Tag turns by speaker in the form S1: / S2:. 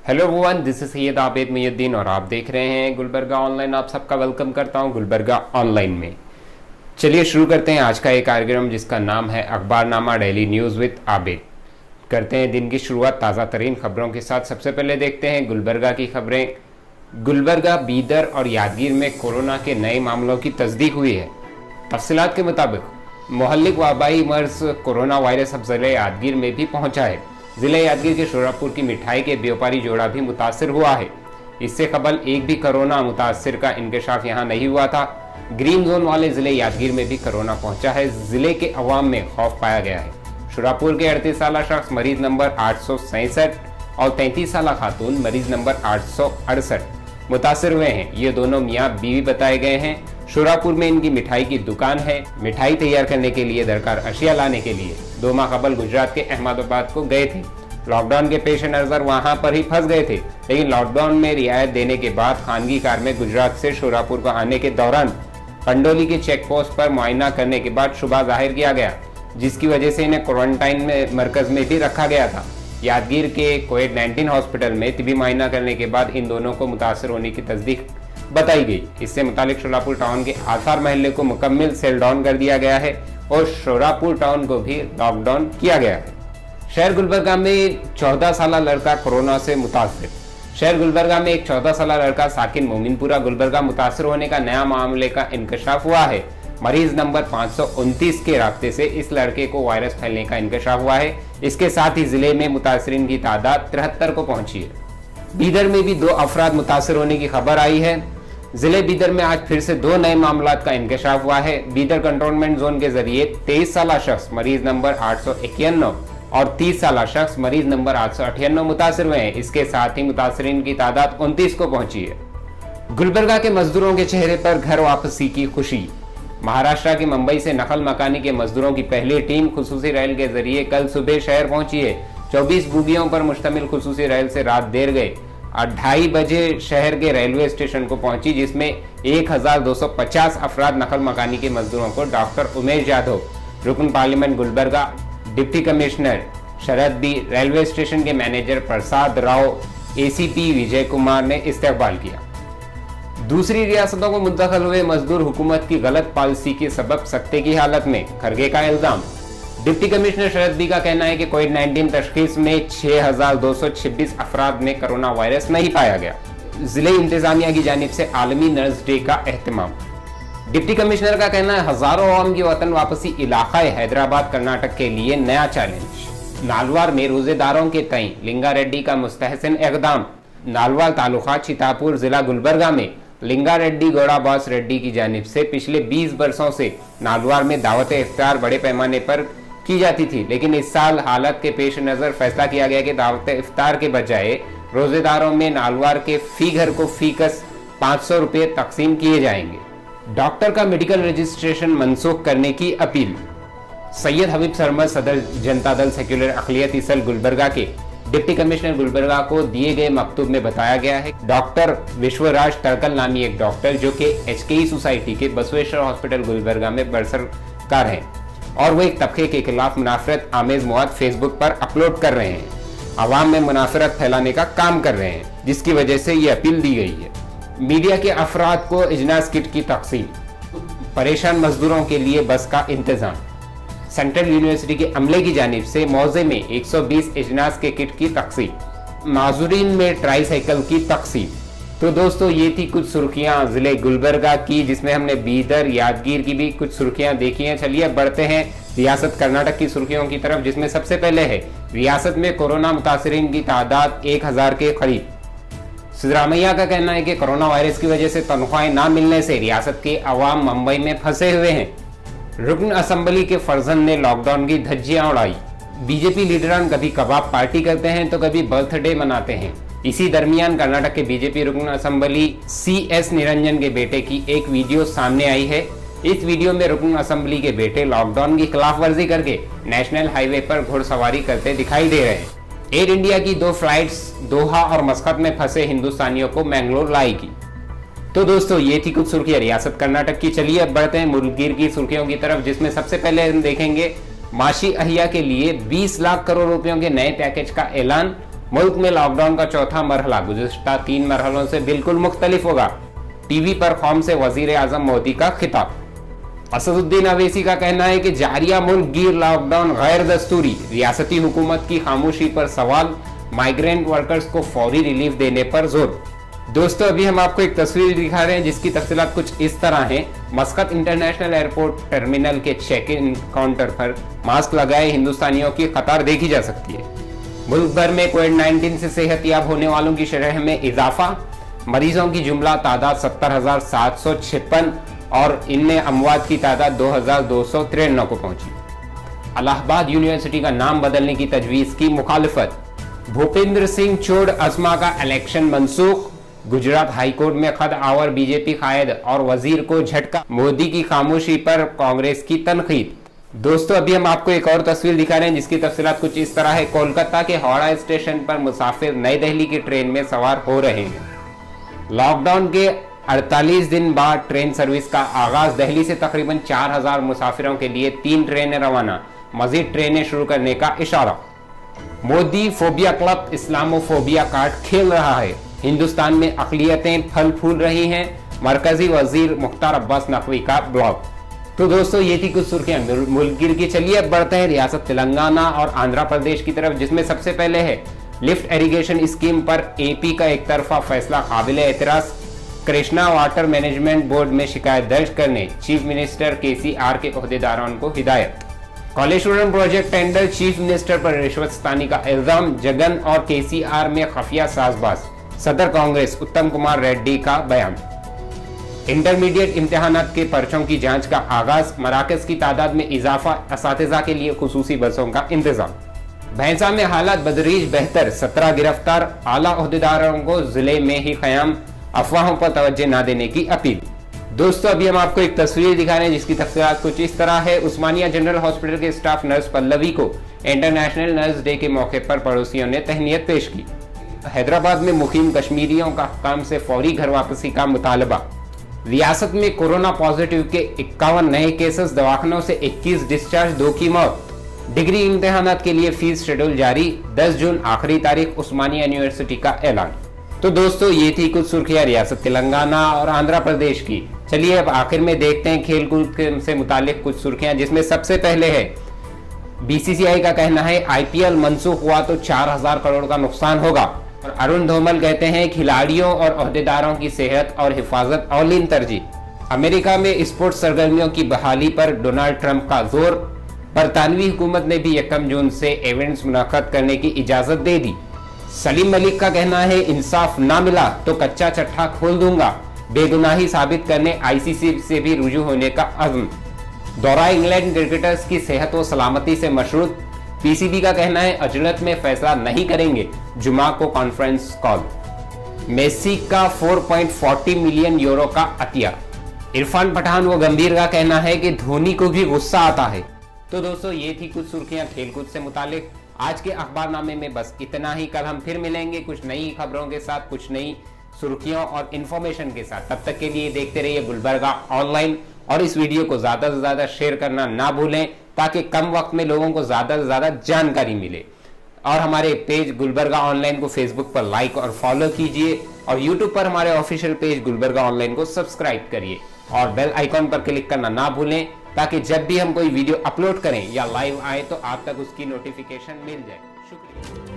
S1: Hello everyone, this is Syed Abid Mohiuddin और आप देख रहे हैं गुलबर्गा ऑनलाइन। आप सबका वेलकम करता हूं गुलबर्गा ऑनलाइन में। चलिए शुरू करते हैं आज का एक कार्यक्रम जिसका नाम है अखबारनामा डेली न्यूज़ विद आबिद। करते हैं दिन की शुरुआत ताज़ा तरीन खबरों के साथ। सबसे पहले देखते हैं गुलबर्गा की खबरें। गुलबर्गा, बीदर और यादगीर में कोरोना के नए मामलों की तस्दीक हुई है। तफसीलात के मुताबिक मोहल्लिक वबाई मर्ज कोरोना वायरस अब जिले यादगीर में भी पहुंचा है। जिले यादगीर के शोरापुर की मिठाई के व्यापारी जोड़ा भी मुतासिर हुआ है। इससे कबल एक भी कोरोना मुतासिर का इंकशाफ यहाँ नहीं हुआ था। ग्रीन जोन वाले जिले यादगीर में भी कोरोना पहुंचा है। जिले के अवाम में खौफ पाया गया है। शोरापुर के 38 साल शख्स मरीज नंबर 867 और 33 साल खातून मरीज नंबर 868 मुतासिर हुए हैं। ये दोनों मियाँ बीवी बताए गए हैं। शोरापुर में इनकी मिठाई की दुकान है। मिठाई तैयार करने के लिए दरकार अशिया लाने के लिए 2 माह कबल गुजरात के अहमदाबाद को गए थे। लॉकडाउन के पेश नज़र वहां पर ही फंस गए थे, लेकिन लॉकडाउन में रियायत देने के बाद खानगी कार में गुजरात से शोरापुर को आने के दौरान पंडोली के चेक पोस्ट पर मुआयना करने के बाद शुबा जाहिर किया गया, जिसकी वजह से इन्हें क्वारंटाइन में मरकज में भी रखा गया था। यादगीर के कोविड-19 हॉस्पिटल में तिबी मुआयना करने के बाद इन दोनों को मुतासर होने की तस्दीक बताई गई। इससे मुतालिक शोरापुर टाउन के आसार महल्ले को मुकम्मल सेल डाउन कर दिया गया है और शोरापुर टाउन को भी लॉकडाउन किया गया है। शहर गुलबर्गा में 14 साल लड़का कोरोना से मुतासर। शहर गुलबर्गा में एक 14 साल लड़का साकिन मोमिनपुरा गुलबर्गा मुतासर होने का नया मामले का इंकशाफ हुआ है। मरीज नंबर 529 के रास्ते से इस लड़के को वायरस फैलने का इंकशाफ हुआ है। इसके साथ ही जिले में मुतासरीन की तादाद 73 को पहुंची है। बीदर में भी 2 अफराद मुतासर होने की खबर आई है। जिले बीदर में आज फिर से 2 नए मामलात का इंकशाफ हुआ है। बीदर कंटोनमेंट जोन के जरिए 23 साल शख्स मरीज नंबर 891 और 30 साल शख्स मरीज नंबर 898 मुतासर हुए हैं। इसके साथ ही मुतासरीन की तादाद 29 को पहुंची है। गुलबर्गा के मजदूरों के चेहरे पर घर वापसी की खुशी। महाराष्ट्र के मुंबई से नकल मकानी के मजदूरों की पहली टीम खुसूसी रेल के जरिए कल सुबह शहर पहुंची है। 24 बोगियों पर मुश्तमिल खुसूसी रेल से रात देर गए 2:30 बजे शहर के रेलवे स्टेशन को पहुंची, जिसमें 1250 अफराद नकल मकानी के मजदूरों को डॉक्टर उमेश यादव, रुकन पार्लियामेंट गुलबर्गा, डिप्टी कमिश्नर शरद बी, रेलवे स्टेशन के मैनेजर प्रसाद राव, एसीपी विजय कुमार ने इस्तकबाल किया। दूसरी रियासतों को मुंतकिल हुए मजदूर हुकूमत की गलत पॉलिसी के सबब सख्ते की हालत में, खरगे का इल्जाम। डिप्टी कमिश्नर शरद बी का कहना है कि कोविड-19 तशखीस में 6226 अफराद में कोरोना वायरस नहीं पाया गया। जिले इंतजामिया की जानिब से आलमी नर्स डे का एहतमाम। डिप्टी कमिश्नर का कहना है हजारों आवाम की वतन वापसी इलाका हैदराबाद कर्नाटक के लिए नया चैलेंज। नालवार में रोजेदारों के तय लिंगा रेड्डी का मुस्तहसन इक़दाम। नालवार तालुका चितापुर जिला गुलबर्गा में लिंगा रेड्डी गौड़ाबास रेड्डी की जानिब से पिछले 20 बरसों से नालवार में दावत इफ्तार बड़े पैमाने पर की जाती थी, लेकिन इस साल हालत के पेश नज़र फैसला किया गया कि दावत इफ्तार के बजाय रोजेदारों में नालवार के फी घर को फीकस 500 रुपये तकसीम किए जाएंगे। डॉक्टर का मेडिकल रजिस्ट्रेशन मनसूख करने की अपील। सैयद हबीब सरमद सदर जनता दल सेक्युलर अक़लियती सेल गुलबर्गा के डिप्टी कमिश्नर गुलबर्गा को दिए गए मकतूब में बताया गया है डॉक्टर विश्वराज तड़कल नामी एक डॉक्टर जो कि HKE सोसाइटी के बसवेश्वर हॉस्पिटल गुलबर्गा में बरसरकार हैं और वो एक तबके के खिलाफ मुनाफरत आमेज मवाद फेसबुक पर अपलोड कर रहे हैं, आवाम में मुनाफरत फैलाने का काम कर रहे हैं, जिसकी वजह से ये अपील दी गई है। मीडिया के अफराद को इजनास किट की तकसीम। परेशान मजदूरों के लिए बस का इंतजाम। सेंट्रल यूनिवर्सिटी के अमले की जानिब से मौजे में 120 इजनास के किट की तकसीम। माजूरीन में ट्राईसाइकिल की तकसीम। तो दोस्तों ये थी कुछ सुर्खियां जिले गुलबर्गा की, जिसमें हमने बीदर यादगीर की भी कुछ सुर्खियां देखी हैं। चलिए बढ़ते हैं रियासत कर्नाटक की सुर्खियों की तरफ, जिसमें सबसे पहले है रियासत में कोरोना मुतासरीन की तादाद 1000 के करीब। सिद्धरामैया का कहना है कि कोरोना वायरस की वजह से तनख्वाहें ना मिलने से रियासत के अवाम मुंबई में फंसे हुए हैं। रुकन असम्बली के फर्जंद ने लॉकडाउन की धज्जियां उड़ाई। बीजेपी लीडरान कभी कबाब पार्टी करते हैं तो कभी बर्थडे मनाते हैं। इसी दरमियान कर्नाटक के बीजेपी रुकन असम्बली CS निरंजन के बेटे की एक वीडियो सामने आई है। इस वीडियो में रुकन असम्बली के बेटे लॉकडाउन की खिलाफ वर्जी करके नेशनल हाईवे पर घुड़सवारी करते दिखाई दे रहे हैं। एयर इंडिया की 2 फ्लाइट्स दोहा और मस्कत में फंसे हिंदुस्तानियों को मैंगलोर लाएगी। तो दोस्तों ये थी कुछ सुर्खियां रियासत कर्नाटक की। चलिए अब बढ़ते हैं मुल्कगीर की सुर्खियों की तरफ, जिसमें सबसे पहले हम देखेंगे माशी अहिया के लिए 20 लाख करोड़ रुपयों के नए पैकेज का ऐलान। मुल्क में लॉकडाउन का चौथा मरहला गुज़िश्ता 3 मरहलों से बिल्कुल मुख्तलिफ होगा। टीवी पर कौम से वजीर आजम मोदी का खिताब। असदुद्दीन अवैसी का कहना है कि जारिया मुल्क गिर लॉकडाउन गैर दस्तूरी। रियासती हुकूमत की खामोशी पर सवाल। माइग्रेंट वर्कर्स को फौरी रिलीफ देने पर जोर। दोस्तों, अभी हम आपको एक तस्वीर दिखा रहे हैं जिसकी तफसीलात कुछ इस तरह हैं। मस्कत इंटरनेशनल एयरपोर्ट टर्मिनल के चेक इन काउंटर पर मास्क लगाए हिंदुस्तानियों की कतार देखी जा सकती है। मुल्क भर में कोविड-19 से सेहतयाब होने वालों की शरह में इजाफा। मरीजों की जुमला तादाद 70,756 और इनमें अमवात की तादाद 2,293 को पहुंची। इलाहाबाद यूनिवर्सिटी का नाम बदलने की तजवीज की मुखालिफत। भूपेंद्र सिंह चोड़ अजमा का इलेक्शन मनसूख। गुजरात हाईकोर्ट में खद आवर बीजेपी कायद और वजीर को झटका। मोदी की खामोशी पर कांग्रेस की तनकीद। दोस्तों, अभी हम आपको एक और तस्वीर दिखा रहे हैं जिसकी तफसीलात कुछ इस तरह है। कोलकाता के हावड़ा स्टेशन पर मुसाफिर नई दिल्ली की ट्रेन में सवार हो रहे हैं। लॉकडाउन के 48 दिन बाद ट्रेन सर्विस का आगाज। दिल्ली से तकरीबन 4,000 मुसाफिरों के लिए 3 ट्रेनें रवाना। मजीद ट्रेनें शुरू करने का इशारा। Modi phobia club Islamophobia card खेल रहा है। हिंदुस्तान में अकलियतें फल फूल रही हैं। मरकजी वजीर मुख्तार अब्बास नकवी का ब्लॉग। तो दोस्तों, ये थी कुछ सुर्खियां मुल्क गिर की। चलिए अब बढ़ते हैं रियासत तेलंगाना और आंध्र प्रदेश की तरफ, जिसमें सबसे पहले है लिफ्ट इरिगेशन स्कीम पर एपी का एक तरफा फैसला काबिल एतराज। कृष्णा वाटर मैनेजमेंट बोर्ड में शिकायत दर्ज करने चीफ मिनिस्टर केसीआर के ओहदेदारों को हिदायत। कॉलेश्वरम प्रोजेक्ट टेंडर चीफ मिनिस्टर पर रिश्वतस्तानी का इल्जाम। जगन और केसीआर में खुफिया साजबाज। सदर कांग्रेस उत्तम कुमार रेड्डी का बयान। इंटरमीडिएट इम्तिहानात के पर्चों की जांच का आगाज। मराकज की तादाद में इजाफा। असातिज़ा के लिए खुसूसी बसों का इंतजाम। भैंसा में हालात बदरीज बेहतर। 17 गिरफ्तार। आला ओहदेदारों को जिले में ही क़याम। अफवाहों पर तवज्जो न देने की अपील। दोस्तों, अभी हम आपको एक तस्वीर दिखा रहे हैं जिसकी तफसीलात कुछ इस तरह है। उस्मानिया जनरल हॉस्पिटल के स्टाफ नर्स पल्लवी को इंटरनेशनल नर्स डे के मौके पर पड़ोसियों ने तहनीत पेश की। हैदराबाद में मुकीम कश्मीरियों का हुक्काम से फौरी घर वापसी का मुतालबा। रियासत में कोरोना पॉजिटिव के 51 नए केसेस। दवाखानों से 21 डिस्चार्ज, 2 की मौत। डिग्री इम्तिहानात के लिए फीस शेड्यूल जारी। 10 जून आखिरी तारीख। उस्मानिया यूनिवर्सिटी का ऐलान। तो दोस्तों, ये थी कुछ सुर्खियां रियासत तेलंगाना और आंध्र प्रदेश की। चलिए अब आखिर में देखते हैं खेल कूद से मुतालिक कुछ सुर्खियां, जिसमें सबसे पहले है बीसीसीआई का कहना है आईपीएल मनसूख हुआ तो 4,000 करोड़ का नुकसान होगा। और अरुण धूमल कहते हैं खिलाड़ियों और ओहदेदारों की सेहत और हिफाजत औलीन तरजीह। अमेरिका में स्पोर्ट्स सरगर्मियों की बहाली पर डोनाल्ड ट्रंप का जोर। बरतानवी हुकूमत ने भी 1 जून से इवेंट्स मुनक्कद करने की इजाजत दे दी। सलीम मलिक का कहना है इंसाफ ना मिला तो कच्चा चट्टा खोल दूंगा। बेगुनाही साबित करने आईसीसी से भी रुजू होने का अज़्म। दौरा इंग्लैंड क्रिकेटर्स की सेहत व सलामती से मशरूत। पीसीबी का कहना है अजलत में फैसला नहीं करेंगे। जुमा को कॉन्फ्रेंस कॉल। मेसी का 4.40 मिलियन यूरो का अतिया। इरफान पठान व गंभीर का कहना है कि धोनी को भी गुस्सा आता है। तो दोस्तों, ये थी कुछ सुर्खियां खेलकूद से मुतालिक। आज के अखबारनामे में बस इतना ही। कल हम फिर मिलेंगे कुछ नई खबरों के साथ, कुछ नई सुर्खियों और इन्फॉर्मेशन के साथ। तब तक के लिए देखते रहिए गुलबर्गा ऑनलाइन और इस वीडियो को ज्यादा से ज्यादा शेयर करना ना भूलें ताकि कम वक्त में लोगों को ज्यादा से ज्यादा जानकारी मिले। और हमारे पेज गुलबर्गा ऑनलाइन को फेसबुक पर लाइक और फॉलो कीजिए और यूट्यूब पर हमारे ऑफिशियल पेज गुलबर्गा ऑनलाइन को सब्सक्राइब करिए और बेल आइकॉन पर क्लिक करना ना भूलें ताकि जब भी हम कोई वीडियो अपलोड करें या लाइव आए तो आप तक उसकी नोटिफिकेशन मिल जाए। शुक्रिया।